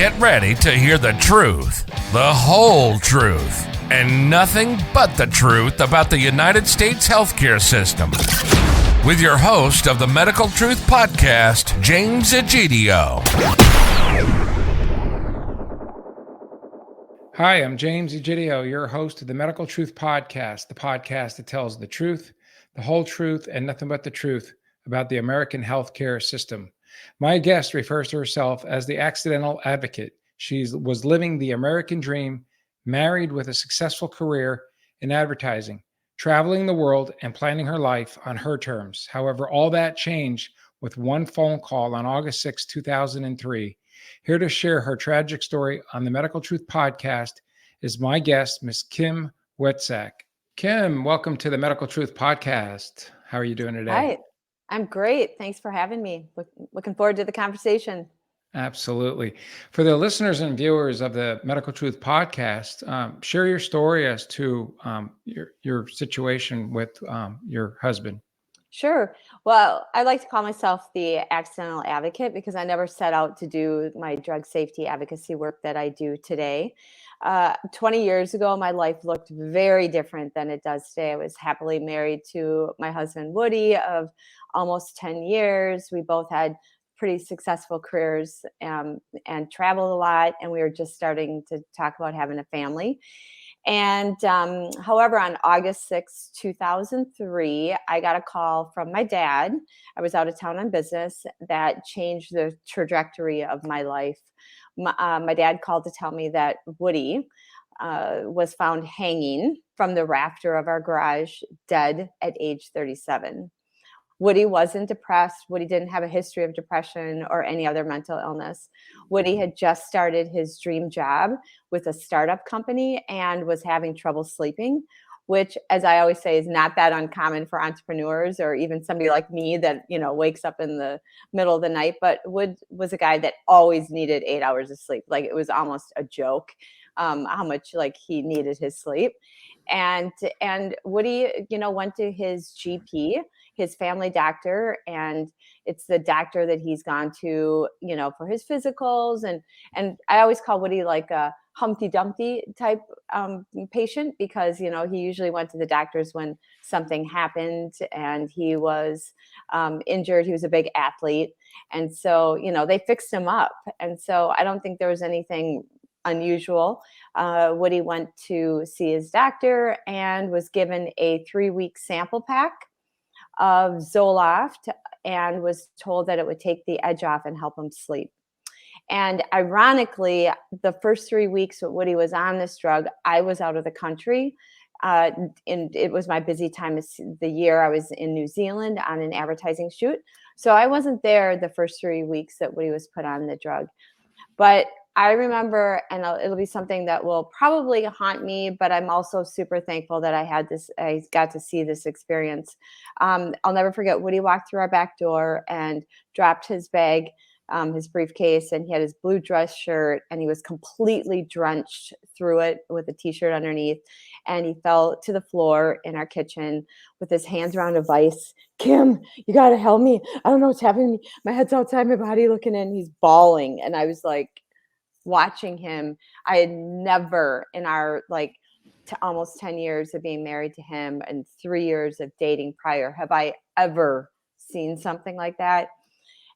Get ready to hear the truth, the whole truth, and nothing but the truth about the United States healthcare system. With your host of the Medical Truth Podcast, James Egidio. Hi, I'm James Egidio, your host of the Medical Truth Podcast, the podcast that tells the truth, the whole truth, and nothing but the truth about the American healthcare system. My guest refers to herself as the accidental advocate. She was living the American dream, married with a successful career in advertising, traveling the world and planning her life on her terms. However, all that changed with one phone call on August 6, 2003. Here to share her tragic story on the Medical Truth Podcast is my guest, Miss Kim Witczak. Kim, welcome to the Medical Truth Podcast. How are you doing today? Hi, I'm great. Thanks for having me. Looking forward to the conversation. Absolutely. For the listeners and viewers of the Medical Truth Podcast, share your story as to your situation with your husband. Sure. Well, I like to call myself the accidental advocate because I never set out to do my drug safety advocacy work that I do today. 20 years ago, my life looked very different than it does today. I was happily married to my husband, Woody, of almost 10 years. We both had pretty successful careers and traveled a lot. And we were just starting to talk about having a family. And however, on August 6, 2003, I got a call from my dad. I was out of town on business that changed the trajectory of my life. My dad called to tell me that Woody was found hanging from the rafter of our garage, dead at age 37. Woody wasn't depressed. Woody didn't have a history of depression or any other mental illness. Woody had just started his dream job with a startup company and was having trouble sleeping, which, as I always say, is not that uncommon for entrepreneurs or even somebody like me that, wakes up in the middle of the night. But Wood was a guy that always needed 8 hours of sleep. Like, it was almost a joke how much he needed his sleep. And Woody, went to his GP, his family doctor, and it's the doctor that he's gone to, for his physicals. And I always call Woody like a Humpty Dumpty type patient because, he usually went to the doctors when something happened and he was injured. He was a big athlete. And so, they fixed him up. And so I don't think there was anything unusual. Woody went to see his doctor and was given a 3-week sample pack of Zoloft and was told that it would take the edge off and help him sleep. And ironically, the first 3 weeks that Woody was on this drug, I was out of the country. And it was my busy time of the year. I was in New Zealand on an advertising shoot. So I wasn't there the first 3 weeks that Woody was put on the drug. But I remember, and it'll be something that will probably haunt me, but I'm also super thankful that I got to see this experience. I'll never forget, Woody walked through our back door and dropped his bag, his briefcase, and he had his blue dress shirt, and he was completely drenched through it with a t-shirt underneath. And he fell to the floor in our kitchen with his hands around a vice. Kim, you got to help me. I don't know what's happening. My head's outside my body looking in. He's bawling. And I was like, watching him. I had never in our almost 10 years of being married to him and 3 years of dating prior, have I ever seen something like that.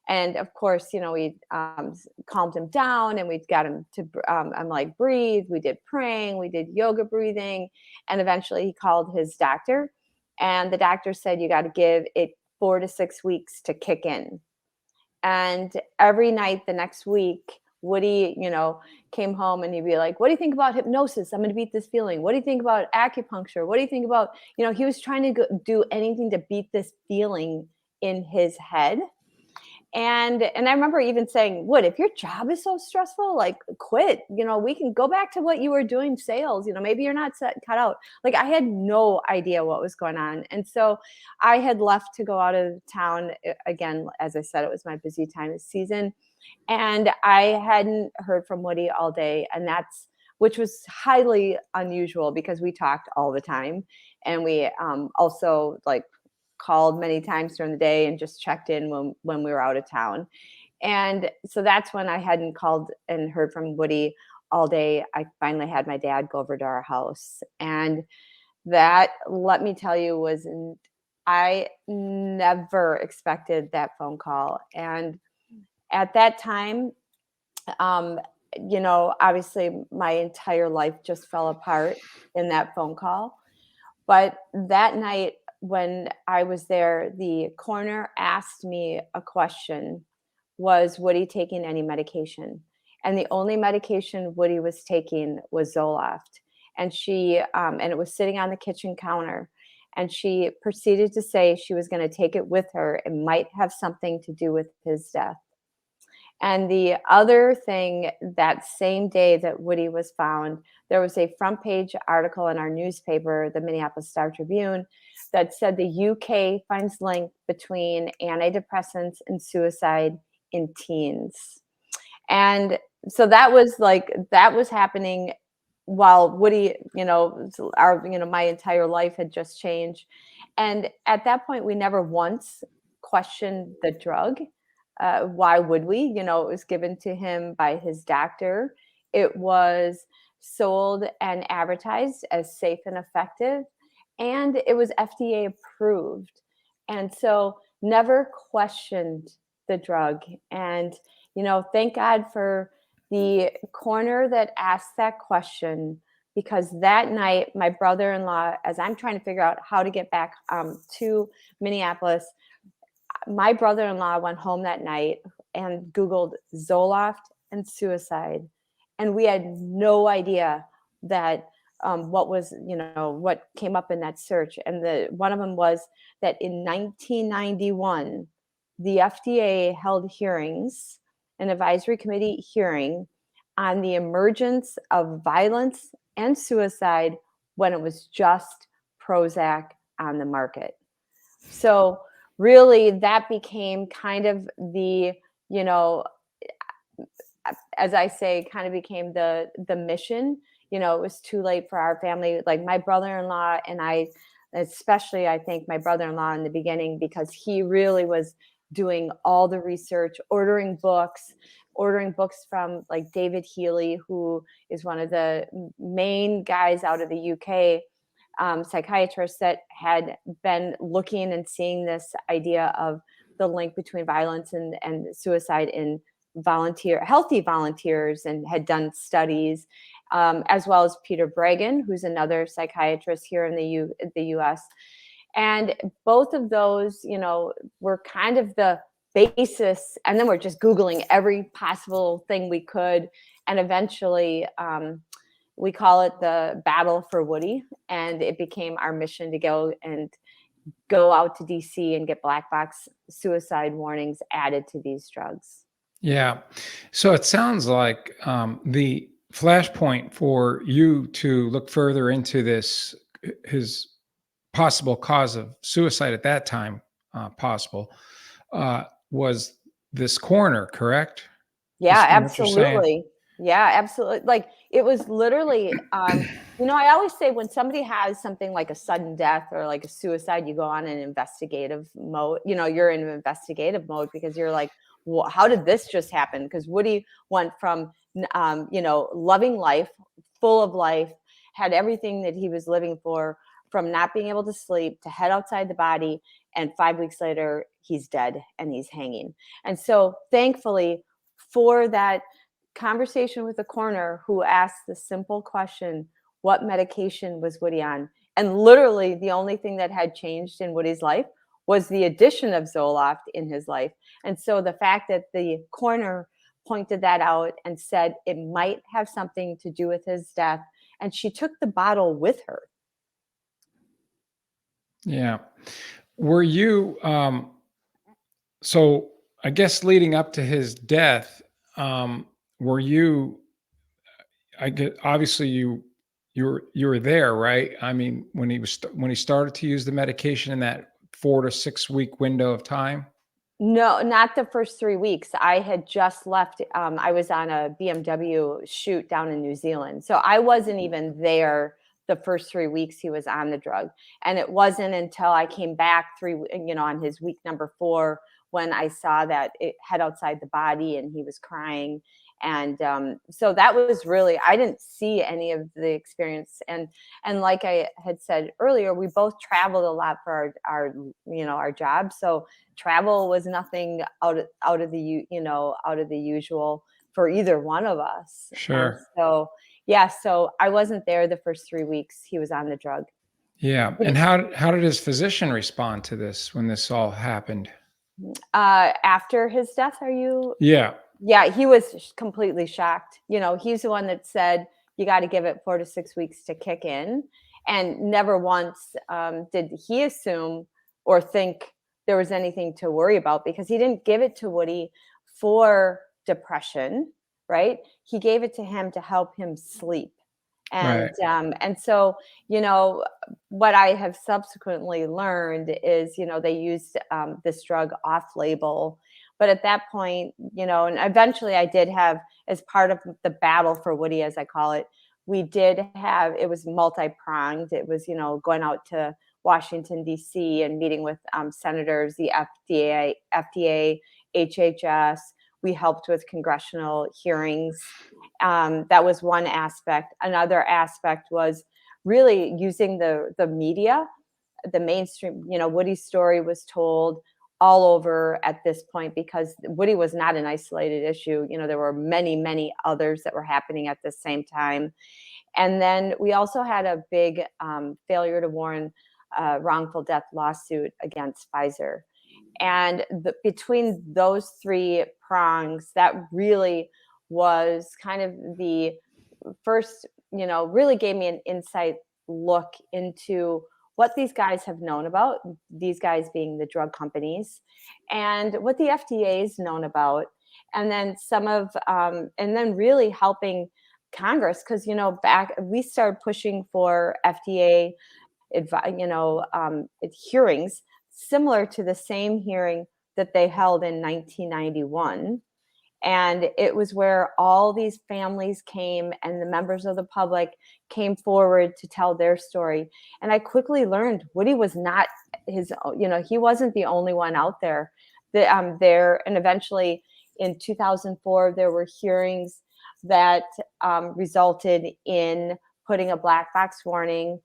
And of course, we calmed him down and we got him to, I'm like, breathe. We did praying, we did yoga breathing. And eventually he called his doctor and the doctor said, you got to give it 4 to 6 weeks to kick in. And every night the next week, Woody, came home and he'd be like, what do you think about hypnosis? I'm going to beat this feeling. What do you think about acupuncture? What do you think about, he was trying to do anything to beat this feeling in his head. And I remember even saying, Wood, if your job is so stressful, quit, we can go back to what you were doing, sales, maybe you're not cut out. I had no idea what was going on. And so I had left to go out of town. Again, as I said, it was my busy time of season. And I hadn't heard from Woody all day. And which was highly unusual because we talked all the time. And we also called many times during the day and just checked in when we were out of town. And so that's when I hadn't called and heard from Woody all day. I finally had my dad go over to our house. And that, let me tell you, I never expected that phone call. And at that time, um, obviously my entire life just fell apart in that phone call. But that night when I was there, the coroner asked me a question: was Woody taking any medication? And the only medication Woody was taking was Zoloft. And it was sitting on the kitchen counter. And she proceeded to say she was going to take it with her. It might have something to do with his death. And the other thing, that same day that Woody was found, there was a front page article in our newspaper, the Minneapolis Star Tribune, that said the UK finds link between antidepressants and suicide in teens. And so that was happening while Woody, my entire life had just changed. And at that point, we never once questioned the drug. Why would we? It was given to him by his doctor. It was sold and advertised as safe and effective, and it was FDA approved. And so never questioned the drug. And, thank God for the coroner that asked that question, because that night, my brother-in-law, as I'm trying to figure out how to get back to Minneapolis, my brother-in-law went home that night and Googled Zoloft and suicide. And we had no idea that what came up in that search. And one of them was that in 1991, the FDA held hearings, an advisory committee hearing on the emergence of violence and suicide when it was just Prozac on the market. So really, that became kind of as I say, kind of became the mission. It was too late for our family. Like my brother-in-law and I, especially, I think my brother-in-law in the beginning, because he really was doing all the research, ordering books from like David Healy, who is one of the main guys out of the UK, psychiatrists that had been looking and seeing this idea of the link between violence and suicide in healthy volunteers, and had done studies, as well as Peter Bregan, who's another psychiatrist here in the US. And both of those, were kind of the basis. And then we're just Googling every possible thing we could. And eventually, we call it the Battle for Woody, and it became our mission to go out to DC and get black box suicide warnings added to these drugs. Yeah. So it sounds like the flashpoint for you to look further into his possible cause of suicide at that time, was this coroner, correct? Yeah, What you're saying? absolutely. Yeah, absolutely. Like it was literally, I always say when somebody has something like a sudden death or like a suicide, you go on an investigative mode. You're in investigative mode because you're like, well, how did this just happen? Because Woody went from, loving life, full of life, had everything that he was living for, from not being able to sleep to head outside the body. And 5 weeks later, he's dead and he's hanging. And so thankfully for that conversation with the coroner, who asked the simple question, what medication was Woody on? And literally the only thing that had changed in Woody's life was the addition of Zoloft in his life. And so the fact that the coroner pointed that out and said it might have something to do with his death, and she took the bottle with her. Yeah. Were you, so I guess leading up to his death, were you, obviously you were there, right? I mean, when he started to use the medication in that 4 to 6 week window of time? No, not the first 3 weeks. I had just left. I was on a BMW shoot down in New Zealand. So I wasn't even there the first 3 weeks he was on the drug. And it wasn't until I came back on his week number 4 when I saw that head outside the body and he was crying. And so that was really, I didn't see any of the experience. And like I had said earlier, we both traveled a lot for our job. So travel was nothing out of the usual for either one of us. Sure. And so, yeah, so I wasn't there the first 3 weeks he was on the drug. Yeah. And how did his physician respond to this when this all happened? After his death, are you? Yeah. Yeah, he was completely shocked. He's the one that said, you got to give it 4 to 6 weeks to kick in. And never once did he assume or think there was anything to worry about, because he didn't give it to Woody for depression, right? He gave it to him to help him sleep. And Right. and so, what I have subsequently learned is, they used this drug off label. But at that point, and eventually I did have, as part of the battle for Woody, as I call it, it was multi-pronged. It was, going out to Washington, D.C. and meeting with senators, the FDA, HHS. We helped with congressional hearings. That was one aspect. Another aspect was really using the media, the mainstream. Woody's story was told all over at this point, because Woody was not an isolated issue. There were many, many others that were happening at the same time. And then we also had a big failure to warn wrongful death lawsuit against Pfizer. And between those three prongs, that really was kind of the first, really gave me an insight look into what these guys have known about, these guys being the drug companies, and what the FDA's known about. And then and then really helping Congress, because, back, we started pushing for FDA, hearings similar to the same hearing that they held in 1991. And it was where all these families came and the members of the public came forward to tell their story. And I quickly learned Woody was not he wasn't the only one out there. And eventually in 2004, there were hearings that resulted in putting a black box warning,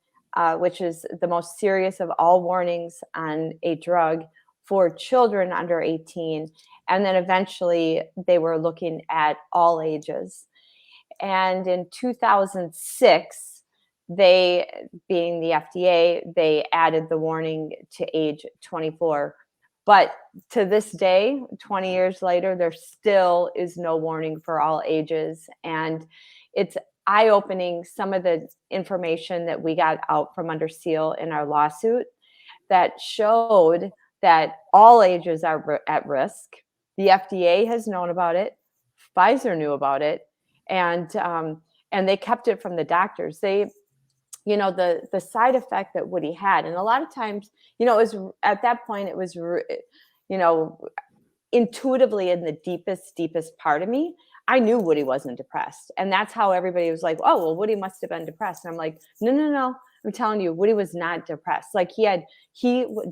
which is the most serious of all warnings on a drug for children under 18. And then eventually they were looking at all ages. And in 2006, they, being the FDA, they added the warning to age 24. But to this day, 20 years later, there still is no warning for all ages. And it's eye-opening, some of the information that we got out from under seal in our lawsuit that showed that all ages are at risk. The FDA has known about it. Pfizer knew about it, and they kept it from the doctors. They, the side effect that Woody had, and a lot of times, it was at that point, it was, intuitively in the deepest part of me, I knew Woody wasn't depressed, and that's how everybody was like, "Oh, well, Woody must have been depressed." And I'm like, no. I'm telling you, Woody was not depressed. Like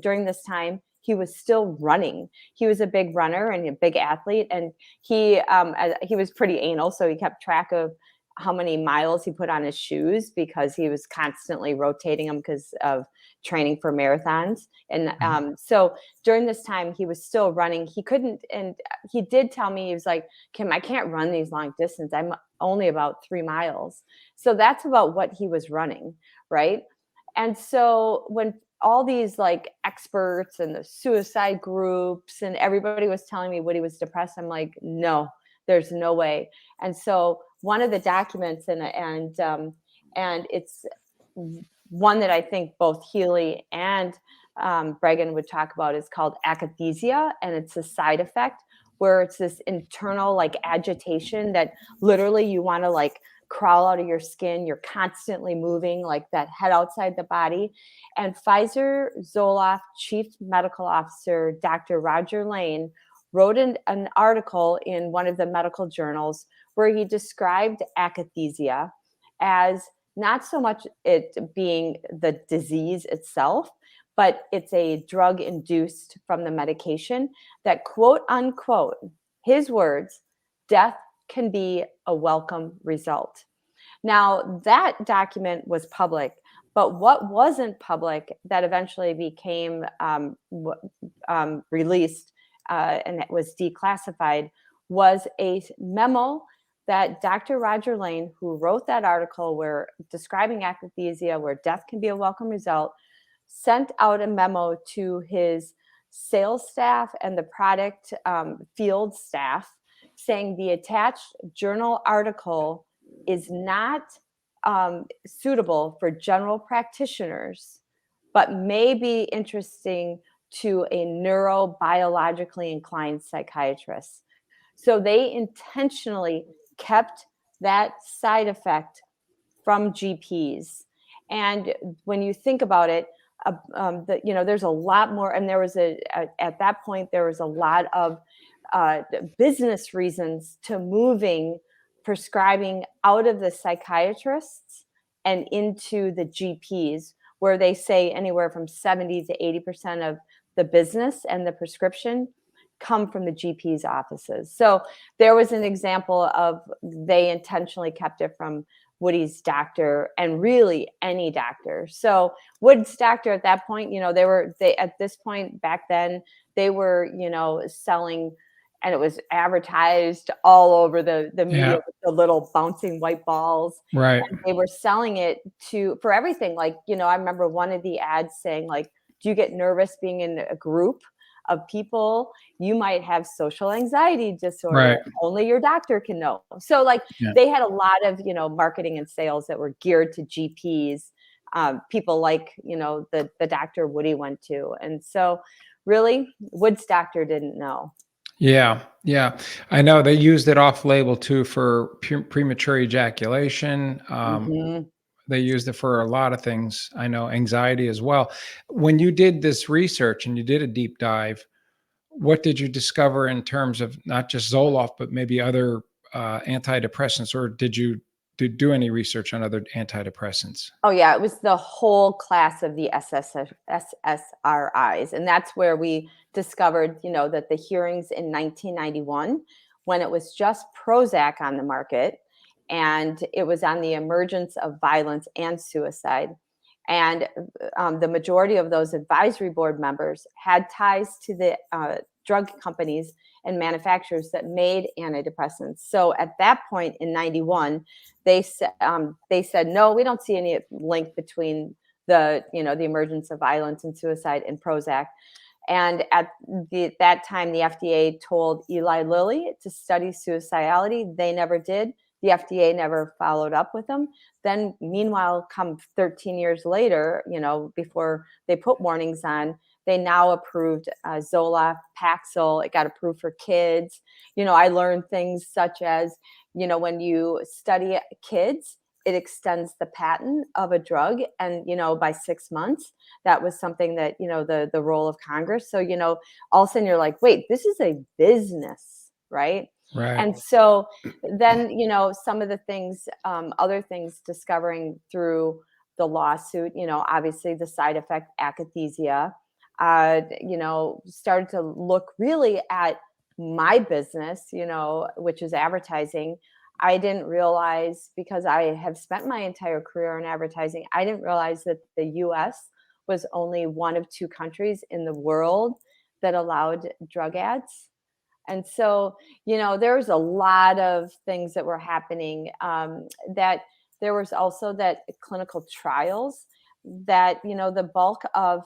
during this time, he was still running. He was a big runner and a big athlete. And he was pretty anal. So he kept track of how many miles he put on his shoes, because he was constantly rotating them because of training for marathons. And so during this time, he was still running. He couldn't, and he did tell me, he was like, "Kim, I can't run these long distance. I'm only about 3 miles." So that's about what he was running, right? And so when all these like experts and the suicide groups and everybody was telling me Woody was depressed, I'm like, no, there's no way. And so one of the documents, and it's one that I think both Healy and Bregan would talk about, is called akathisia, and it's a side effect where it's this internal like agitation that literally you want to like crawl out of your skin. You're constantly moving, like that head outside the body. And Pfizer Zoloft Chief Medical Officer, Dr. Roger Lane, wrote an article in one of the medical journals where he described akathisia as not so much it being the disease itself, but it's a drug induced from the medication that, quote unquote, his words, death can be a welcome result. Now, that document was public, but what wasn't public that eventually became released and it was declassified was a memo that Dr. Roger Lane, who wrote that article where describing akathisia, where death can be a welcome result, sent out a memo to his sales staff and the product field staff saying the attached journal article is not suitable for general practitioners, but may be interesting to a neurobiologically inclined psychiatrist. So they intentionally kept that side effect from GPs. And when you think about it, there's a lot more, and there was at that point, there was a lot of business reasons to moving prescribing out of the psychiatrists and into the GPs, where they say anywhere from 70 to 80% of the business and the prescription come from the GP's offices. So there was an example of they intentionally kept it from Woody's doctor and really any doctor. So Wood's doctor at that point, they at this point back then, they were, selling, and it was advertised all over the media with the little bouncing white balls. Right. And they were selling it for everything. Like, I remember one of the ads saying, like, do you get nervous being in a group of people? You might have social anxiety disorder. Right. Only your doctor can know. So like they had a lot of, marketing and sales that were geared to GPs, people like, the doctor Woody went to. And so really Wood's doctor didn't know. Yeah. Yeah. I know they used it off label too for premature ejaculation. They used it for a lot of things. I know anxiety as well. When you did this research and you did a deep dive, what did you discover in terms of not just Zoloft, but maybe other antidepressants, or did you do any research on other antidepressants? Oh yeah, it was the whole class of the SSRIs. And that's where we discovered, that the hearings in 1991, when it was just Prozac on the market, and it was on the emergence of violence and suicide. And the majority of those advisory board members had ties to the drug companies and manufacturers that made antidepressants. So at that point in 91, they said, no, we don't see any link between the emergence of violence and suicide and Prozac. And at that time, the FDA told Eli Lilly to study suicidality. They never did. The FDA never followed up with them. Then, meanwhile, come 13 years later, before they put warnings on, they now approved Zoloft, Paxil. It got approved for kids. I learned things such as, when you study kids, it extends the patent of a drug, and by 6 months. That was something that the role of Congress. So all of a sudden you're like, wait, this is a business, right? Right. And so then some of the things, other things discovering through the lawsuit, obviously the side effect akathisia, started to look really at my business, which is advertising. I didn't realize, because I have spent my entire career in advertising, I didn't realize that the US was only one of 2 countries in the world that allowed drug ads. And so, there was a lot of things that were happening, that there was also that clinical trials that, the bulk of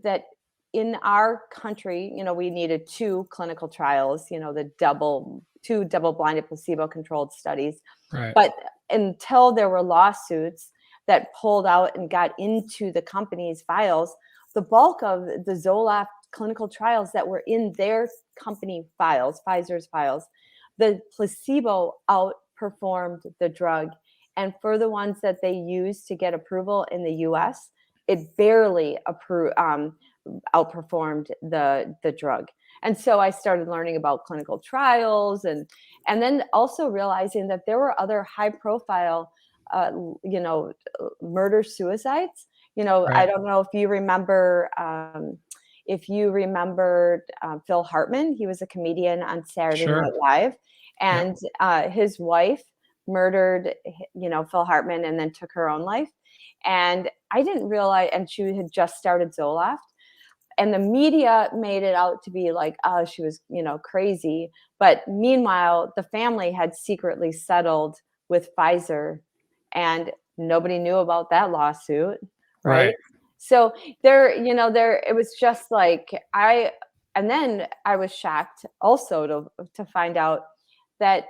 that in our country, we needed 2 clinical trials, the 2 double-blinded placebo-controlled studies. Right. But until there were lawsuits that pulled out and got into the company's files, the bulk of the Zoloft clinical trials that were in their company files, Pfizer's files, the placebo outperformed the drug. And for the ones that they used to get approval in the US, it barely outperformed the drug. And so I started learning about clinical trials and then also realizing that there were other high profile, murder suicides I Right. don't know if you remember, Phil Hartman. He was a comedian on Saturday Sure. Night Live, Yep. and his wife murdered, Phil Hartman, and then took her own life. And I didn't realize, and she had just started Zoloft, and the media made it out to be like, oh, she was, crazy. But meanwhile, the family had secretly settled with Pfizer, and nobody knew about that lawsuit, right? Right. So it was just like and then I was shocked also to find out that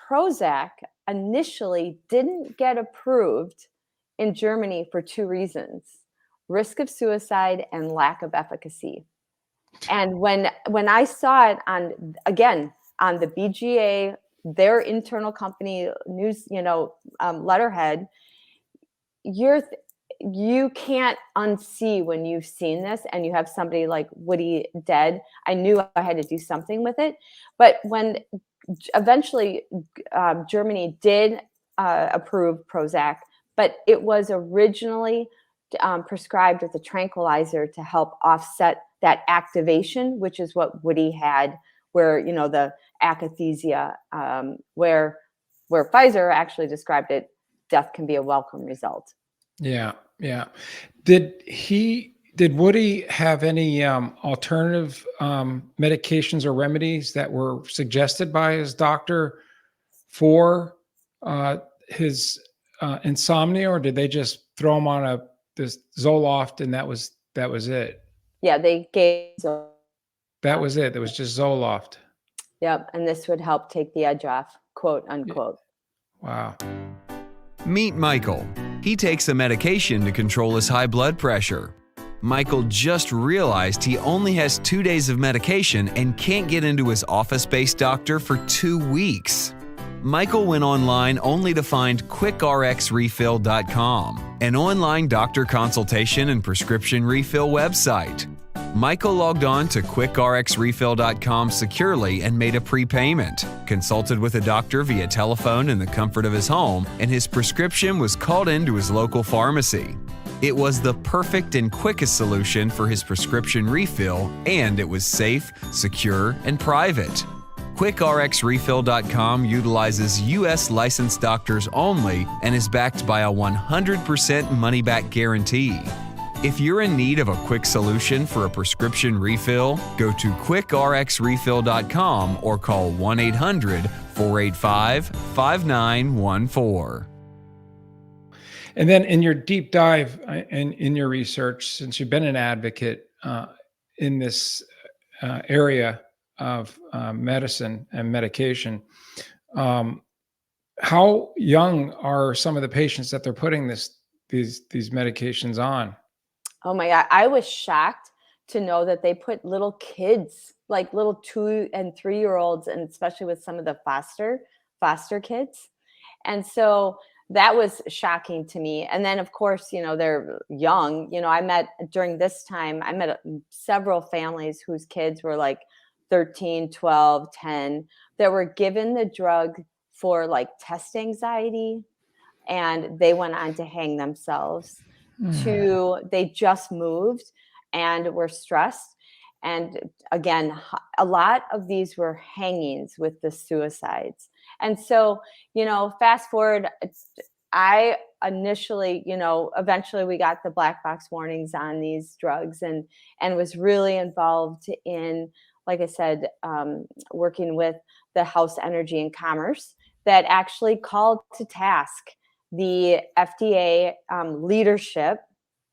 Prozac initially didn't get approved in Germany for two reasons: risk of suicide and lack of efficacy. And when I saw it on the BGA, their internal company news, letterhead, you can't unsee when you've seen this and you have somebody like Woody dead. I knew I had to do something with it. But when eventually Germany did approve Prozac, but it was originally prescribed with a tranquilizer to help offset that activation, which is what Woody had, where the akathisia, where Pfizer actually described it, death can be a welcome result. Yeah. Yeah. Did Woody have any alternative medications or remedies that were suggested by his doctor for his insomnia, or did they just throw him on this Zoloft and that was it? Yeah, they gave. That was it. It was just Zoloft. Yep, and this would help take the edge off, quote Y- unquote. Wow. Meet Michael. He takes a medication to control his high blood pressure. Michael just realized he only has 2 days of medication and can't get into his office-based doctor for 2 weeks. Michael went online only to find quickrxrefill.com, an online doctor consultation and prescription refill website. Michael logged on to quickrxrefill.com securely and made a prepayment, consulted with a doctor via telephone in the comfort of his home, and his prescription was called into his local pharmacy. It was the perfect and quickest solution for his prescription refill, and it was safe, secure, and private. QuickRxRefill.com utilizes U.S. licensed doctors only and is backed by a 100% money-back guarantee. If you're in need of a quick solution for a prescription refill, go to quickrxrefill.com or call 1-800-485-5914. And then in your deep dive in your research, since you've been an advocate in this area of medicine and medication, how young are some of the patients that they're putting these medications on? Oh my God, I was shocked to know that they put little kids, like little 2 and 3-year-olds, and especially with some of the foster kids. And so that was shocking to me. And then of course, they're young. During this time, I met several families whose kids were like 13, 12, 10, that were given the drug for like test anxiety, and they went on to hang themselves. They just moved and were stressed. And again, a lot of these were hangings with the suicides. And so, fast forward, I initially, eventually we got the black box warnings on these drugs, and was really involved in, like I said, working with the House Energy and Commerce that actually called to task the FDA leadership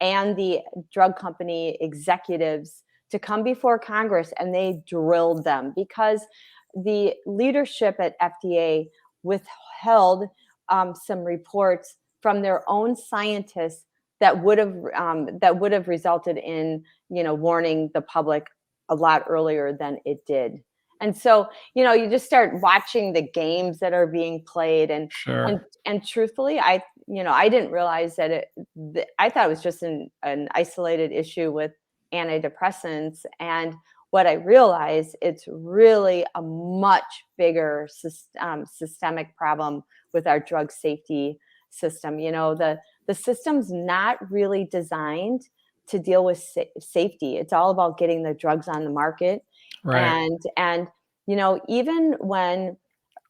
and the drug company executives to come before Congress, and they drilled them because the leadership at FDA withheld some reports from their own scientists that would have resulted in warning the public a lot earlier than it did. And so, you just start watching the games that are being played, and Sure. truthfully, I didn't realize that I thought it was just an isolated issue with antidepressants. And what I realized, it's really a much bigger systemic problem with our drug safety system. The the system's not really designed to deal with safety. It's all about getting the drugs on the market. Right. And even when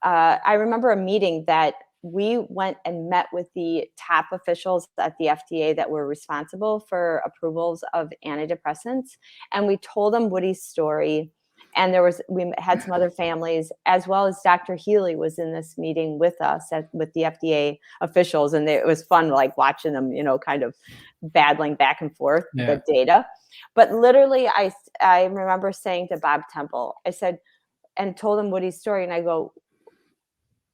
I remember a meeting that we went and met with the top officials at the FDA that were responsible for approvals of antidepressants. And we told them Woody's story. And we had some other families, as well as Dr. Healy was in this meeting with us with the FDA officials. And it was fun, like watching them, kind of battling back and forth the data. But literally, I remember saying to Bob Temple, I said, and told him Woody's story. And I go,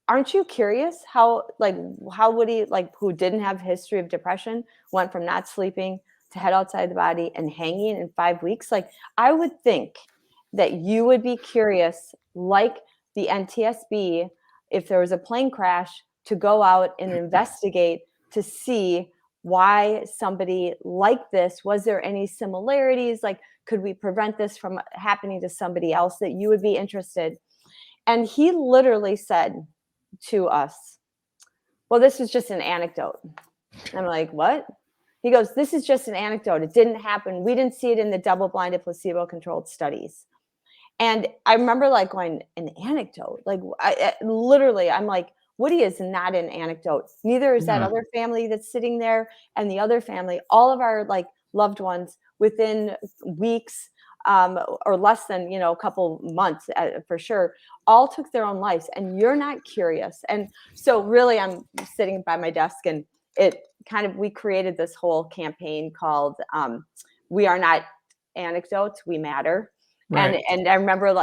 aren't you curious how Woody, who didn't have a history of depression, went from not sleeping to head outside the body and hanging in 5 weeks? Like, I would think that you would be curious, like the NTSB, if there was a plane crash, to go out and investigate to see why somebody like this, was there any similarities? Like, could we prevent this from happening to somebody else, that you would be interested? And he literally said to us, well, this is just an anecdote. I'm like, what? He goes, this is just an anecdote. It didn't happen. We didn't see it in the double-blinded placebo-controlled studies. And I remember going, an anecdote? I'm like, Woody is not an anecdote. Neither is that other family that's sitting there, and the other family, all of our loved ones within weeks, or less than, a couple months for sure, all took their own lives, and you're not curious. And so really, I'm sitting by my desk, and we created this whole campaign called We Are Not Anecdotes, We Matter. Right. And I remember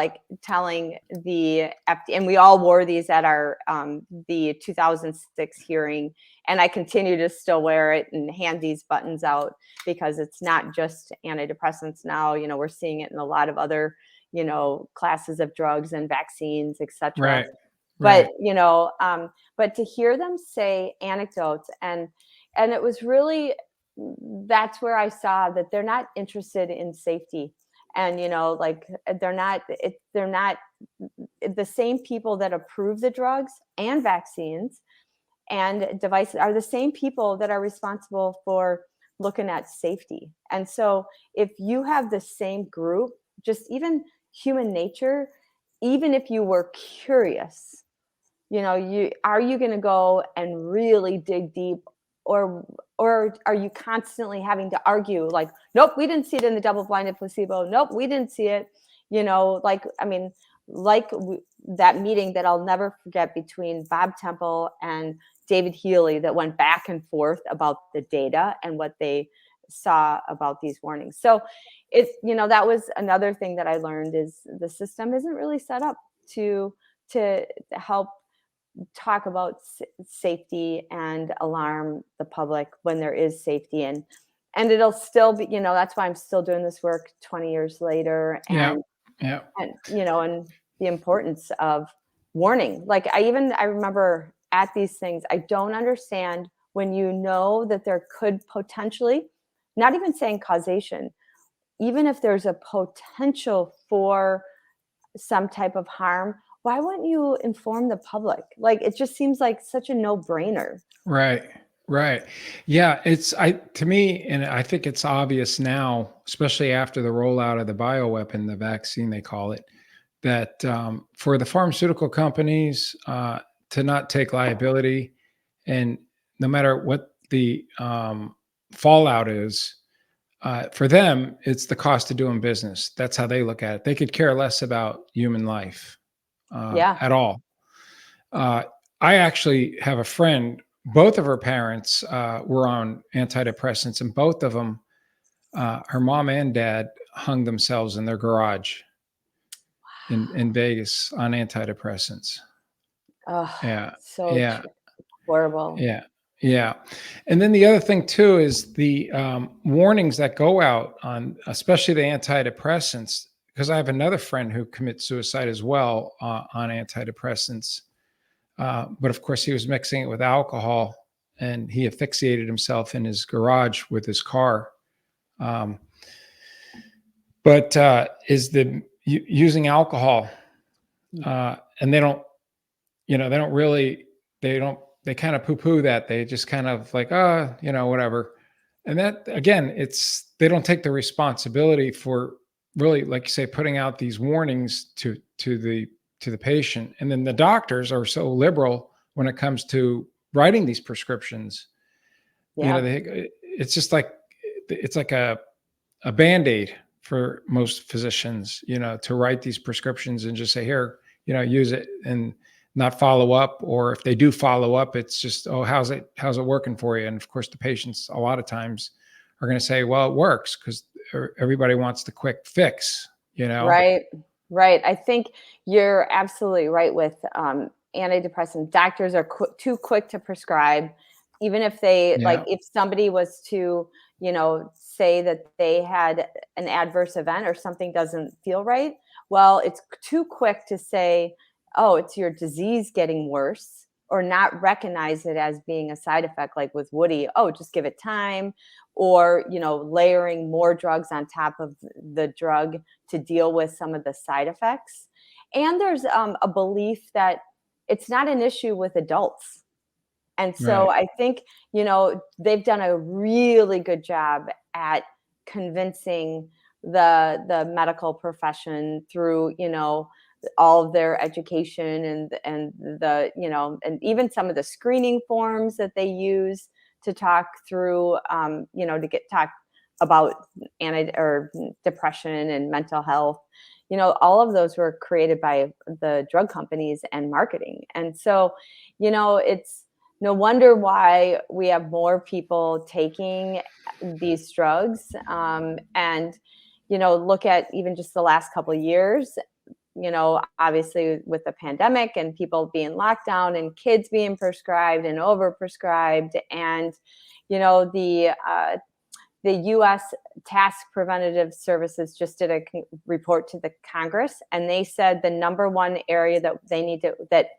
telling the FDA, and we all wore these at our the 2006 hearing, and I continue to still wear it and hand these buttons out, because it's not just antidepressants now. We're seeing it in a lot of other classes of drugs and vaccines, etc. Right. But but to hear them say anecdotes, and it was really, that's where I saw that they're not interested in safety. And, they're not the same people that approve the drugs and vaccines and devices are the same people that are responsible for looking at safety. And so if you have the same group, just even human nature, even if you were curious, are you going to go and really dig deep? Or are you constantly having to argue nope, we didn't see it in the double-blinded placebo. Nope, we didn't see it. That meeting that I'll never forget between Bob Temple and David Healy, that went back and forth about the data and what they saw about these warnings. So it's, that was another thing that I learned, is the system isn't really set up to help talk about safety and alarm the public when there is safety. And it'll still be, that's why I'm still doing this work 20 years later. And and the importance of warning. I remember at these things, I don't understand when that there could potentially, not even saying causation, even if there's a potential for some type of harm, why wouldn't you inform the public? It just seems like such a no-brainer. Right. Yeah, to me, and I think it's obvious now, especially after the rollout of the bioweapon, the vaccine they call it, that for the pharmaceutical companies to not take liability, and no matter what the fallout is, for them, it's the cost of doing business. That's how they look at it. They could care less about human life at all. I actually have a friend, both of her parents were on antidepressants, and both of them, her mom and dad, hung themselves in their garage in Vegas on antidepressants. Oh, Yeah. so horrible. Yeah. And then the other thing too is the warnings that go out on, especially the antidepressants, because I have another friend who commits suicide as well on antidepressants. But of course, he was mixing it with alcohol, and he asphyxiated himself in his garage with his car. Is the using alcohol, and they don't they kind of poo-poo that. They just kind of like, oh, whatever. And that, again, they don't take the responsibility for really, like you say, putting out these warnings to the patient. And then the doctors are so liberal when it comes to writing these prescriptions. Yeah. It's just like, it's like a Band-Aid for most physicians, to write these prescriptions and just say, here, use it, and not follow up. Or if they do follow up, it's just, oh, how's it working for you? And of course, the patients a lot of times are going to say, well, it works, because everybody wants the quick fix, Right. I think you're absolutely right with antidepressant. Doctors are too quick to prescribe, even if they Yeah. if somebody was to, say that they had an adverse event or something doesn't feel right. Well, it's too quick to say, oh, it's your disease getting worse, or not recognize it as being a side effect, like with Woody. Oh, just give it time. Or, layering more drugs on top of the drug to deal with some of the side effects. And there's a belief that it's not an issue with adults. And so Right. I think, they've done a really good job at convincing the medical profession through, all of their education and the, and even some of the screening forms that they use to talk through, to talk about depression and mental health. All of those were created by the drug companies and marketing. And so, it's no wonder why we have more people taking these drugs. And, look at even just the last couple of years, obviously with the pandemic and people being locked down and kids being prescribed and overprescribed. And, the U.S. Task Preventative Services just did a report to the Congress, and they said the number one area that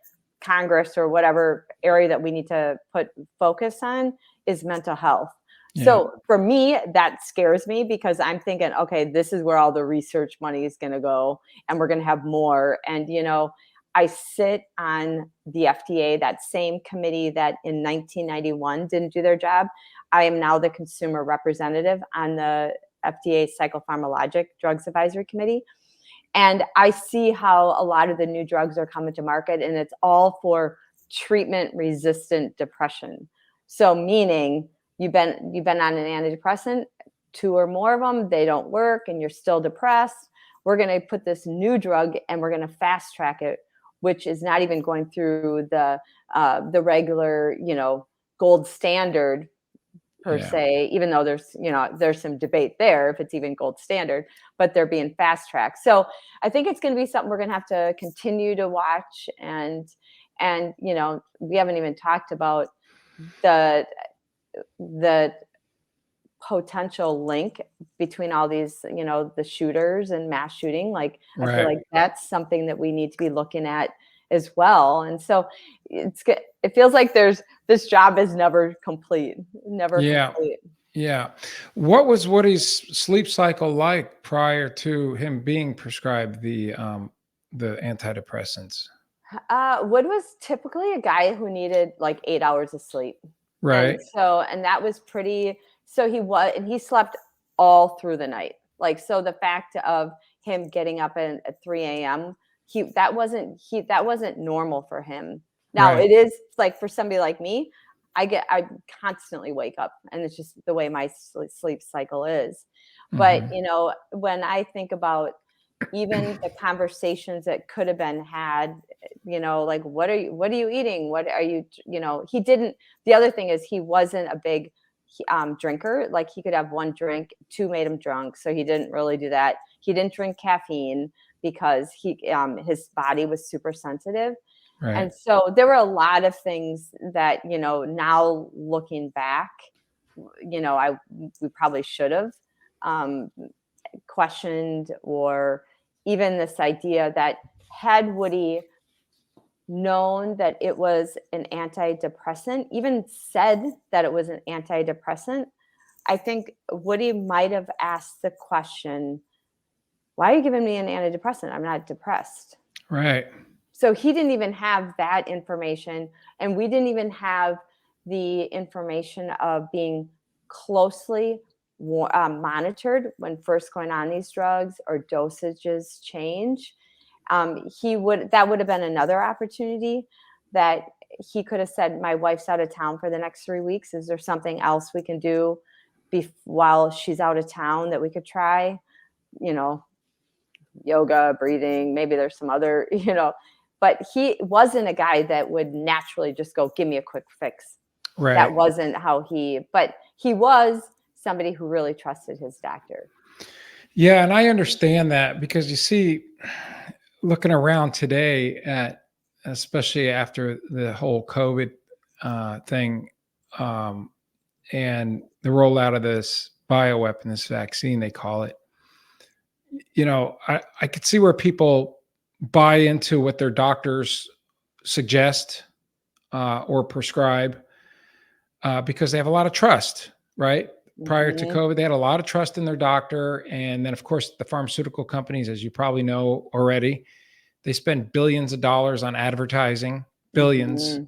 Congress or whatever area that we need to put focus on is mental health. Yeah. So for me, that scares me, because I'm thinking, okay, this is where all the research money is going to go, and we're going to have more. And, I sit on the FDA, that same committee that in 1991 didn't do their job. I am now the consumer representative on the FDA Psychopharmacologic Drugs Advisory Committee. And I see how a lot of the new drugs are coming to market, and it's all for treatment-resistant depression. So meaning you've been on an antidepressant, 2 or more of them, they don't work, and you're still depressed. We're going to put this new drug and we're going to fast track it, which is not even going through the regular, gold standard per se, even though there's some debate there if it's even gold standard, but they're being fast tracked. So I think it's going to be something we're going to have to continue to watch. And we haven't even talked about the potential link between all these, the shooters and mass shooting. Like, I feel like that's something that we need to be looking at as well. And so it feels like this job is never complete. Complete. Yeah. What was Woody's sleep cycle like prior to him being prescribed the antidepressants? Wood was typically a guy who needed like 8 hours of sleep. Right. And that was pretty, so he slept all through the night. Like, so the fact of him getting up at 3 a.m., that wasn't normal for him. Now it is, like, for somebody like me, I constantly wake up, and it's just the way my sleep cycle is. But, when I think about even the conversations that could have been had, like, what are you eating? What are you, he didn't, the other thing is he wasn't a big drinker. Like, he could have one drink, 2 made him drunk. So he didn't really do that. He didn't drink caffeine because his body was super sensitive. Right. And so there were a lot of things that, now looking back, we probably should have questioned, or even this idea that had Woody known that it was an antidepressant, even said that it was an antidepressant, I think Woody might have asked the question, why are you giving me an antidepressant? I'm not depressed. Right. So he didn't even have that information. And we didn't even have the information of being closely monitored when first going on these drugs or dosages change. That would have been another opportunity that he could have said, my wife's out of town for the next 3 weeks. Is there something else we can do while she's out of town that we could try? Yoga, breathing, maybe there's some other, but he wasn't a guy that would naturally just go, give me a quick fix. Right. That wasn't but he was somebody who really trusted his doctor. Yeah. And I understand that, because you see, looking around today especially after the whole COVID thing, and the rollout of this bioweapon, this vaccine, they call it, I could see where people buy into what their doctors suggest or prescribe because they have a lot of trust, right? Prior to COVID, they had a lot of trust in their doctor. And then, of course, the pharmaceutical companies, as you probably know already, they spend billions of dollars on advertising, billions.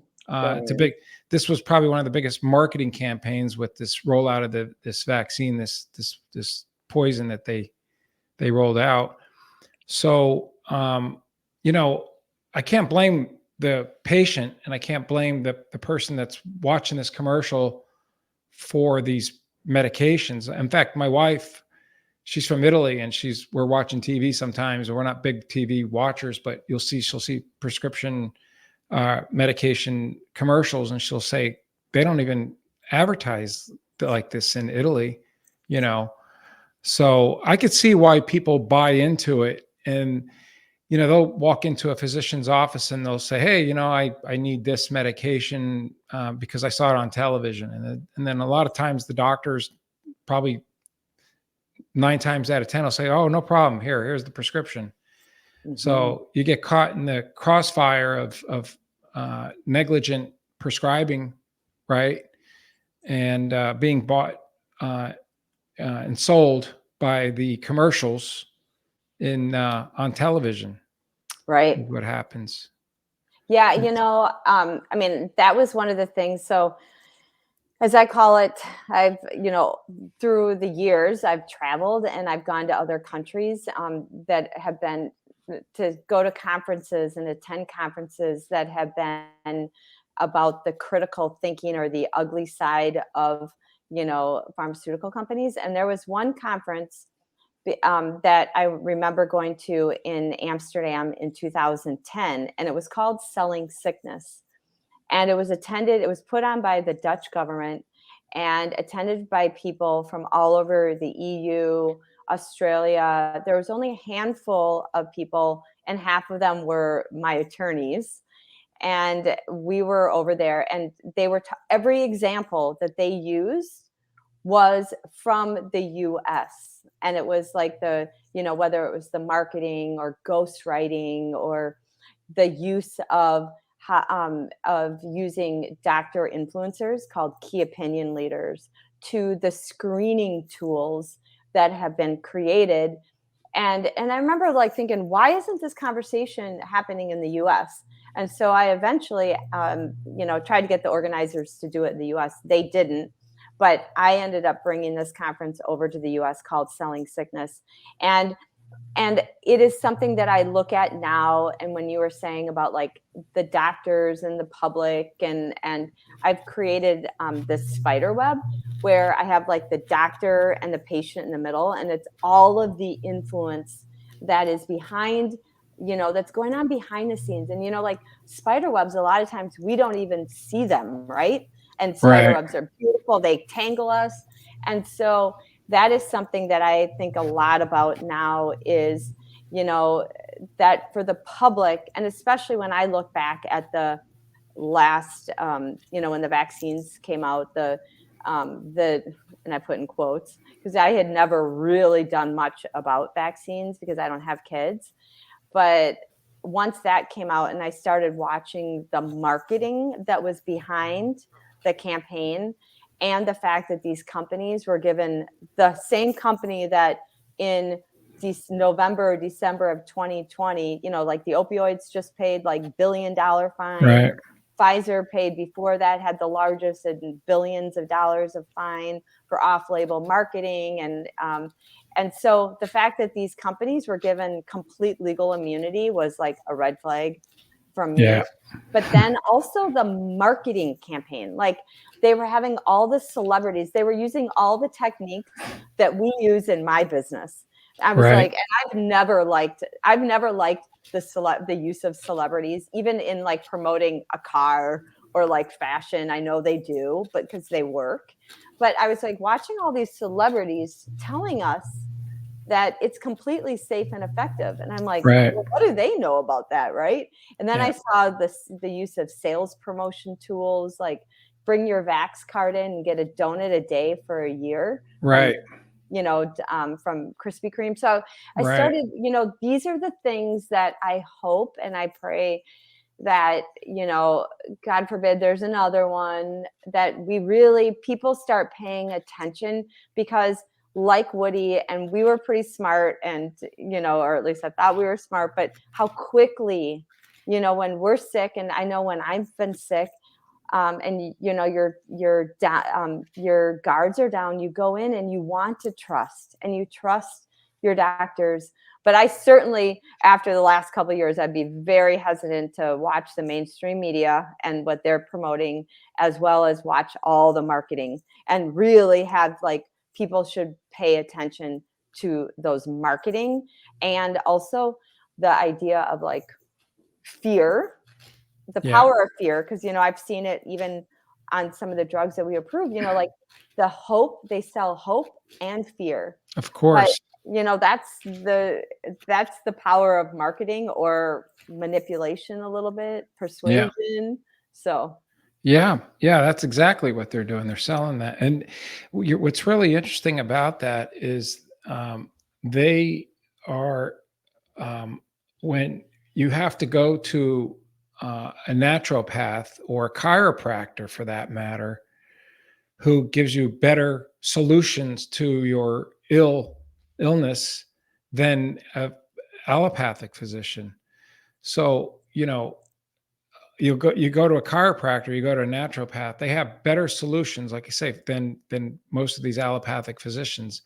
This was probably one of the biggest marketing campaigns with this rollout of this vaccine, this poison that they rolled out. So, I can't blame the patient, and I can't blame the person that's watching this commercial for these medications. In fact, my wife, she's from Italy, and we're watching TV sometimes. We're not big TV watchers, but she'll see prescription medication commercials, and she'll say they don't even advertise like this in Italy, So I could see why people buy into it. And, they'll walk into a physician's office and they'll say, hey, I need this medication because I saw it on television. And then a lot of times the doctors, probably 9 times out of 10, will say, oh, no problem. Here's the prescription. Mm-hmm. So you get caught in the crossfire of negligent prescribing, right? And being bought and sold by the commercials on television. Right. What happens. Yeah. That was one of the things. So as I call it, I've, through the years, I've traveled and I've gone to other countries that have been to go to conferences and attend conferences that have been about the critical thinking or the ugly side of, pharmaceutical companies. And there was one conference that I remember going to in Amsterdam in 2010, and it was called Selling Sickness. And it was put on by the Dutch government and attended by people from all over the EU, Australia. There was only a handful of people, and half of them were my attorneys. And we were over there, and they were every example that they used was from the US. And it was like whether it was the marketing or ghostwriting or the use of using doctor influencers called key opinion leaders to the screening tools that have been created. And I remember thinking, why isn't this conversation happening in the US? And so I eventually, tried to get the organizers to do it in the US. They didn't, but I ended up bringing this conference over to the US called Selling Sickness. And it is something that I look at now. And when you were saying about the doctors and the public, and I've created this spider web where I have the doctor and the patient in the middle, and it's all of the influence that is behind, that's going on behind the scenes. And, spider webs, a lot of times we don't even see them, right? And spider webs are beautiful. They tangle us. And so that is something that I think a lot about now is, that for the public, and especially when I look back at the last, when the vaccines came out, and I put in quotes, because I had never really done much about vaccines because I don't have kids. But once that came out and I started watching the marketing that was behind the campaign, and the fact that these companies were given, the same company that in November or December of 2020, like the opioids just paid like $1 billion fine. Right. Pfizer paid before that, had the largest in billions of dollars of fine for off-label marketing. And so the fact that these companies were given complete legal immunity was like a red flag from me. Yeah. But then also the marketing campaign, like they were having all the celebrities, they were using all the techniques that we use in my business. I was like, and I've never liked the use of celebrities, even in like promoting a car or like fashion. I know they do, but because they work. But I was like watching all these celebrities telling us that it's completely safe and effective. And I'm like, Right. well, what do they know about that? Right. And then I saw the use of sales promotion tools, like bring your Vax card in and get a donut a day for a year. Right. From Krispy Kreme. So I started, these are the things that I hope and I pray that, God forbid there's another one, that people start paying attention, because like Woody, and we were pretty smart, and, or at least I thought we were smart, but how quickly, when we're sick, and I know when I've been sick, and your guards are down, you go in and you want to trust, and you trust your doctors. But I certainly, after the last couple of years, I'd be very hesitant to watch the mainstream media and what they're promoting, as well as watch all the marketing, and really have like, people should pay attention to those marketing, and also the idea of like fear, the power of fear, because I've seen it even on some of the drugs that we approve, like the hope, they sell hope and fear. Of course. But that's the power of marketing, or manipulation, a little bit, persuasion. So yeah, that's exactly what they're doing. They're selling that. And what's really interesting about that is they are, when you have to go to a naturopath or a chiropractor, for that matter, who gives you better solutions to your illness than a allopathic physician. So, you go to a chiropractor, you go to a naturopath, they have better solutions, like you say, than most of these allopathic physicians.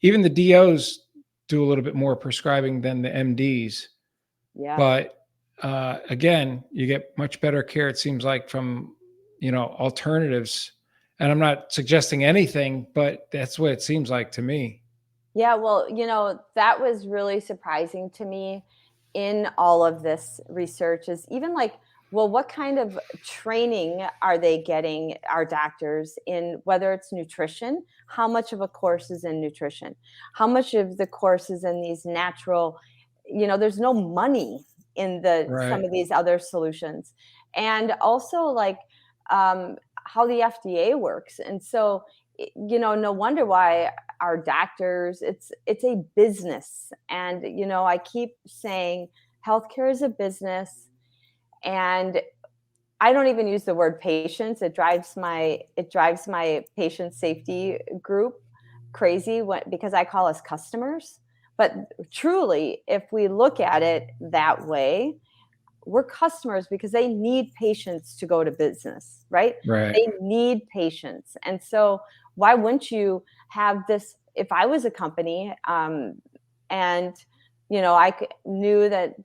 Even the DOs do a little bit more prescribing than the MDs. yeah. But again, you get much better care, it seems like, from alternatives. And I'm not suggesting anything, but that's what it seems like to me. Yeah, well, that was really surprising to me in all of this research, is even like, well, what kind of training are they getting, our doctors, in whether it's nutrition? How much of a course is in nutrition? How much of the course is in these natural, there's no money in some of these other solutions. And also like how the FDA works. And so, no wonder why our doctors, it's a business. And, I keep saying healthcare is a business. And I don't even use the word patients. It drives my patient safety group crazy, because I call us customers. But truly, if we look at it that way, we're customers, because they need patients to go to business, right? They need patients. And so why wouldn't you have this? If I was a company, and, I knew that,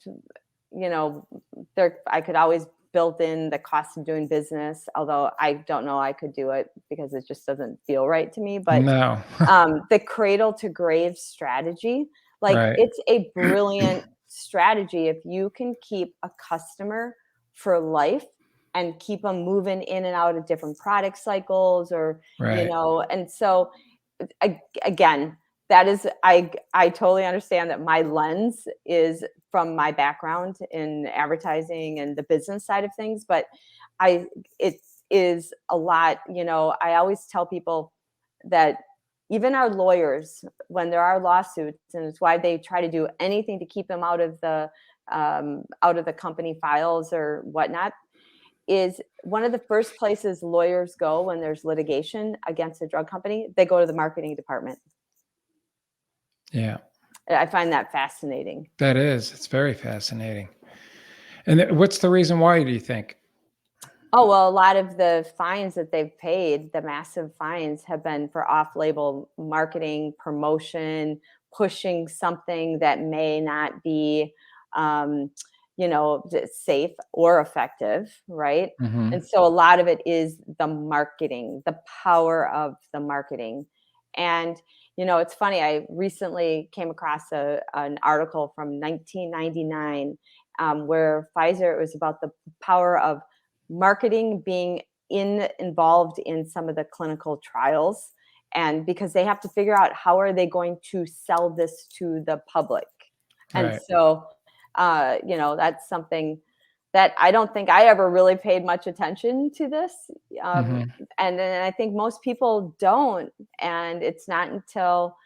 I could always build in the cost of doing business, although I don't know I could do it, because it just doesn't feel right to me. But no. The cradle to grave strategy, like it's a brilliant strategy if you can keep a customer for life and keep them moving in and out of different product cycles, or and so again, that is, I totally understand that my lens is from my background in advertising and the business side of things, but it is a lot. I always tell people that even our lawyers, when there are lawsuits, and it's why they try to do anything to keep them out of the company files or whatnot, is one of the first places lawyers go when there's litigation against a drug company. They go to the marketing department. Yeah. I find that fascinating. That is. It's very fascinating. And what's the reason why, do you think? Oh, well, a lot of the fines that they've paid, the massive fines, have been for off-label marketing, promotion, pushing something that may not be, um, safe or effective, right? Mm-hmm. And so a lot of it is the marketing, the power of the marketing. And, it's funny, I recently came across an article from 1999 where Pfizer, it was about the power of marketing being involved in some of the clinical trials, and because they have to figure out how are they going to sell this to the public. And Right. so that's something that I don't think I ever really paid much attention to this. Mm-hmm. And then I think most people don't. And it's not until,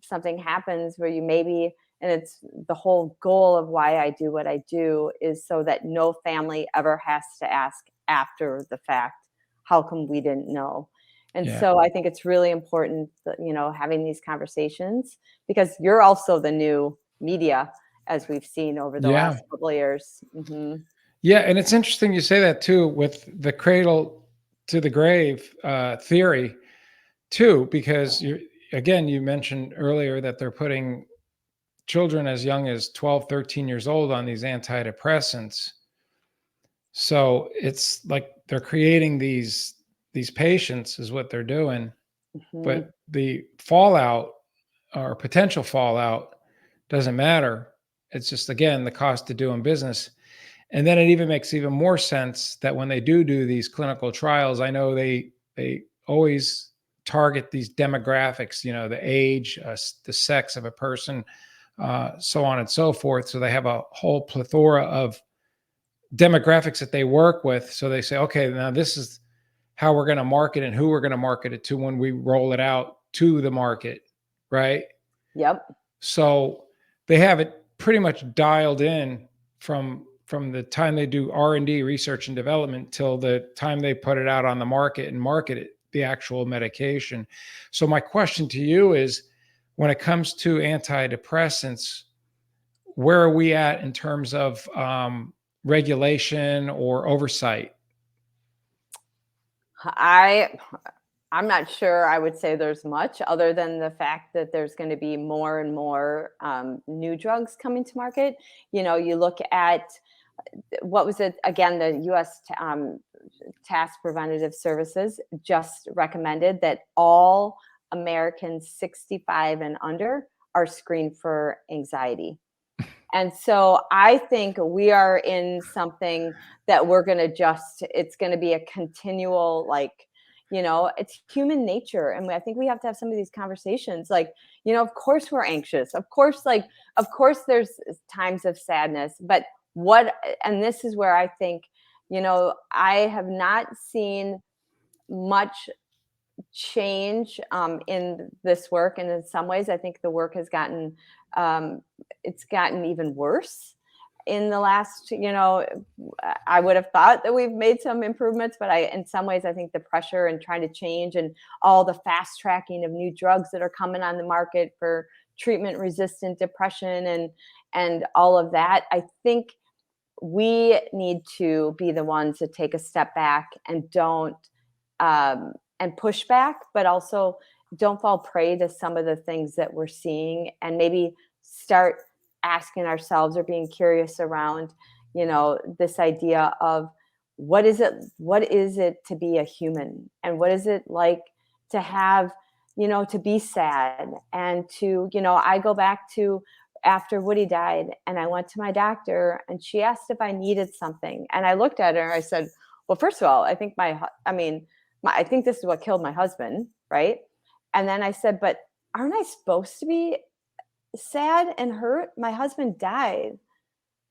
something happens where you maybe, and it's the whole goal of why I do what I do is so that no family ever has to ask after the fact, how come we didn't know? And Yeah. so I think it's really important that, having these conversations, because you're also the new media, as we've seen over the Yeah. last couple of years. Mm-hmm. Yeah. And it's interesting you say that too, with the cradle to the grave theory too, because you mentioned earlier that they're putting children as young as 12, 13 years old on these antidepressants. So it's like they're creating these patients is what they're doing, Mm-hmm. but the fallout or potential fallout doesn't matter. It's just, again, the cost of doing business. And then it even makes even more sense that when they do these clinical trials, I know they always target these demographics, the age, the sex of a person, so on and so forth. So they have a whole plethora of demographics that they work with. So they say, okay, now this is how we're going to market and who we're going to market it to when we roll it out to the market, right? Yep. So they have it pretty much dialed in from the time they do R&D, research and development, till the time they put it out on the market and market it, the actual medication. So my question to you is, when it comes to antidepressants, where are we at in terms of regulation or oversight? I'm not sure I would say there's much other than the fact that there's going to be more and more new drugs coming to market. You look at what was it again, the U.S. Task Preventative Services just recommended that all Americans 65 and under are screened for anxiety. And so I think we are in something that we're going to it's going to be a continual, it's human nature. And I think we have to have some of these conversations. Of course we're anxious. Of course, there's times of sadness, but and this is where I think, I have not seen much change in this work, and in some ways I think the work has gotten it's gotten even worse in the last, I would have thought that we've made some improvements, but in some ways I think the pressure and trying to change and all the fast tracking of new drugs that are coming on the market for treatment resistant depression and all of that, I think we need to be the ones that take a step back and don't and push back, but also don't fall prey to some of the things that we're seeing, and maybe start asking ourselves or being curious around, this idea of what is it to be a human, and what is it like to have, to be sad, and to, I go back to after Woody died, and I went to my doctor and she asked if I needed something. And I looked at her and I said, well, first of all, I think I think this is what killed my husband, right? And then I said, but aren't I supposed to be sad and hurt? My husband died.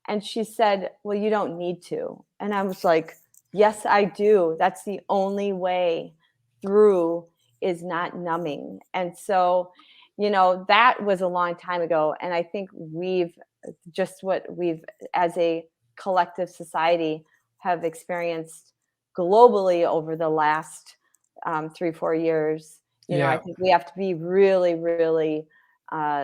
And she said, well, you don't need to. And I was like, yes, I do. That's the only way through, is not numbing. And so, that was a long time ago. And I think what we've, as a collective society, have experienced globally over the last 3-4 years. I think we have to be really, really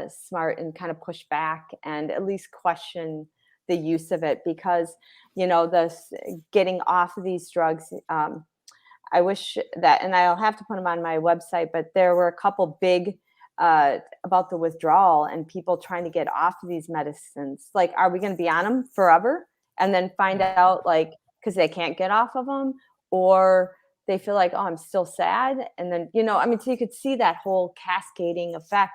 smart and kind of push back and at least question the use of it, because, this getting off of these drugs, I wish that, and I'll have to put them on my website, but there were a couple big about the withdrawal and people trying to get off of these medicines. Like, are we going to be on them forever and then find out, like, because they can't get off of them, or they feel like, oh, I'm still sad. And then, so you could see that whole cascading effect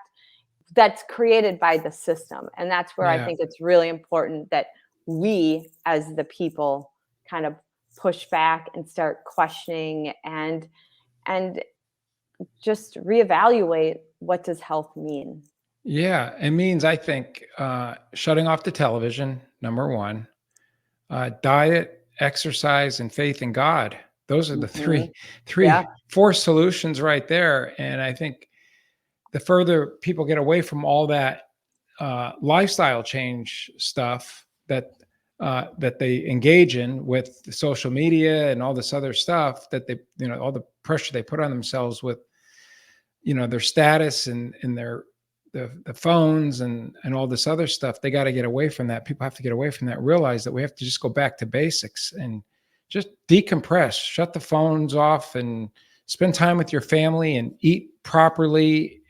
that's created by the system. And that's where I think it's really important that we as the people kind of push back and start questioning and just reevaluate, what does health mean? Yeah, it means, I think, shutting off the television, number one, diet, exercise, and faith in God. Those are the four solutions right there. And I think the further people get away from all that lifestyle change stuff that they engage in with the social media and all this other stuff, that they, all the pressure they put on themselves with, their status and the phones and all this other stuff, they got to get away from that. People have to get away from that, realize that we have to just go back to basics and just decompress, shut the phones off and spend time with your family and eat properly,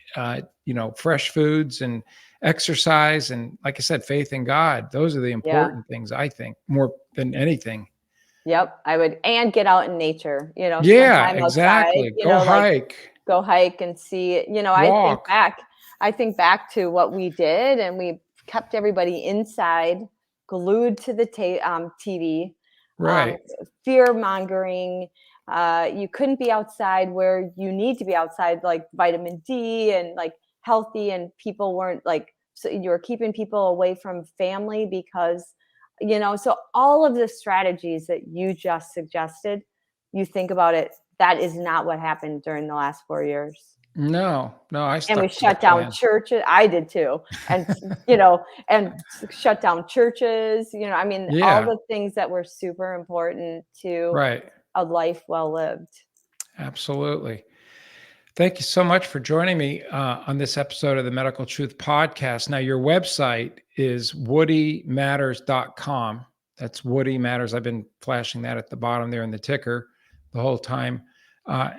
fresh foods and exercise. And like I said, faith in God. Those are the important things, I think, more than anything. Yep. I would, and get out in nature, Yeah, exactly. Outside, go hike and see, I think back to what we did, and we kept everybody inside, glued to the TV, right? Fear mongering. You couldn't be outside where you need to be outside, like vitamin D and like healthy, and people weren't so you were keeping people away from family because, so all of the strategies that you just suggested, you think about it, that is not what happened during the last 4 years. No, and we shut down churches. I did too. And, and shut down churches, all the things that were super important to a life well lived. Absolutely. Thank you so much for joining me on this episode of the Medical Truth Podcast. Now, your website is woodymatters.com. That's Woody Matters. I've been flashing that at the bottom there in the ticker the whole time.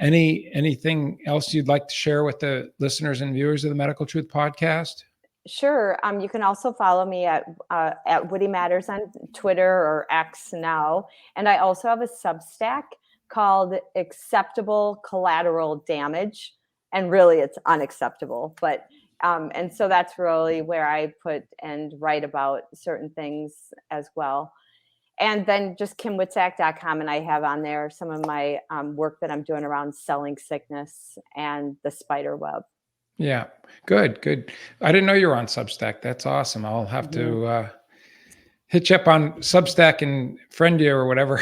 Anything else you'd like to share with the listeners and viewers of the Medical Truth Podcast? Sure. You can also follow me at Woody Matters on Twitter or X now. And I also have a Substack called Acceptable Collateral Damage. And really it's unacceptable. But and so that's really where I put and write about certain things as well. And then just KimWitczak.com, and I have on there some of my work that I'm doing around selling sickness and the spider web. Yeah, good. I didn't know you were on Substack. That's awesome. I'll have to hit you up on Substack and friend you or whatever.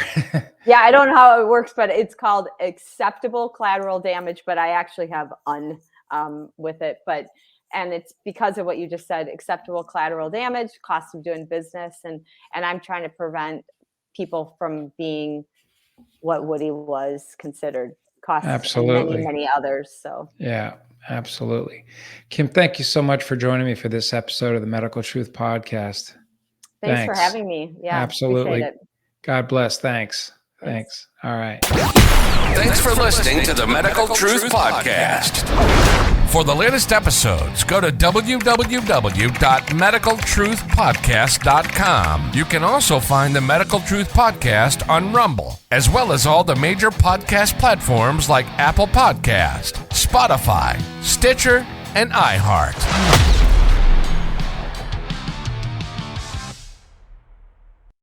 Yeah, I don't know how it works, but it's called Acceptable Collateral Damage, but I actually have with it. And it's because of what you just said, acceptable collateral damage, cost of doing business. And I'm trying to prevent people from being what Woody was considered, costs absolutely. And many others. So yeah, absolutely. Kim, thank you so much for joining me for this episode of the Medical Truth Podcast. Thanks for having me. Yeah, absolutely. Appreciate it. God bless. Thanks. All right. Thanks for listening to the Medical Truth Podcast. For the latest episodes, go to www.medicaltruthpodcast.com. You can also find the Medical Truth Podcast on Rumble, as well as all the major podcast platforms like Apple Podcast, Spotify, Stitcher, and iHeart.